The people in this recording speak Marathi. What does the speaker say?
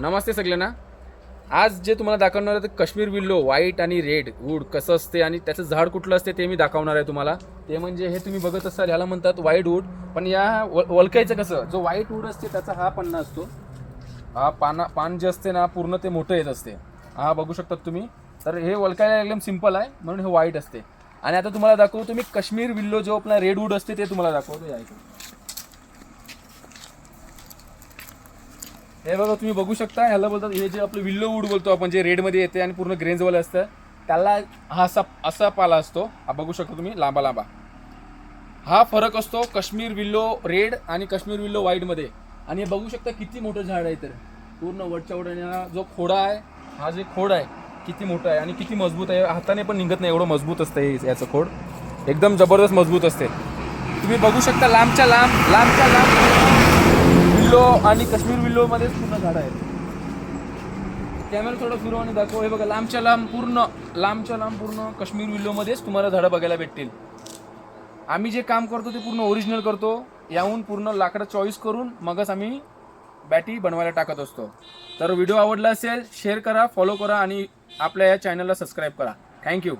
नमस्ते सगळ्यांना. आज जे तुम्हाला दाखवणार आहे ते काश्मीर विल्लो व्हाईट आणि रेड वूड कसं असते आणि त्याचं झाड कुठलं असते ते मी दाखवणार आहे तुम्हाला. ते म्हणजे हे तुम्ही बघत असाल ह्याला म्हणतात व्हाईट वूड. पण या वलकायचं कसं, जो व्हाईट वूड असते त्याचा हा पन्ना असतो. हा पान जे असते ना पूर्ण ते मोठं येत असते. हा बघू शकतात तुम्ही. तर हे वलकायला एकदम सिंपल आहे म्हणून हे व्हाईट असते. आणि आता तुम्हाला दाखवतो तुम्ही काश्मीर विल्लो जो आपला रेड वूड असते ते तुम्हाला दाखवतो. या इकडे हे बघा तुम्ही बघू शकता. ह्याला बोलतात, हे जे आपलं विल्लो वूड बोलतो आपण, जे रेडमध्ये येते आणि पूर्ण ग्रेन्सवाले असतं त्याला हा असा पाला असतो. हा बघू शकता तुम्ही, लांबा लांबा. हा फरक असतो काश्मीर विल्लो रेड आणि काश्मीर विल्लो व्हाईटमध्ये. आणि हे बघू शकता किती मोठं झाड आहे. तर पूर्ण वरच्या वरच्या जो खोडा आहे, हा जे खोड आहे किती मोठा आहे आणि किती मजबूत आहे. हाताने पण निघत नाही एवढं मजबूत असतं हे याचं खोड. एकदम जबरदस्त मजबूत असते. तुम्ही बघू शकता लांबच्या लांब विल्लो आणि काश्मीर विल्लो मध्येच पूर्ण झाड आहे. कॅमेरा थोडं फिरव आणि दाखव. हे बघा लांबच्या लांब पूर्ण काश्मीर विल्लो मध्येच तुम्हाला झाडं बघायला भेटतील. आम्ही जे काम करतो ते पूर्ण ओरिजिनल करतो. याहून पूर्ण लाकडं चॉईस करून मगच आम्ही बॅटी बनवायला टाकत असतो. तर व्हिडिओ आवडला असेल शेअर करा, फॉलो करा आणि आपल्या या चॅनलला सबस्क्राईब करा. थँक्यू.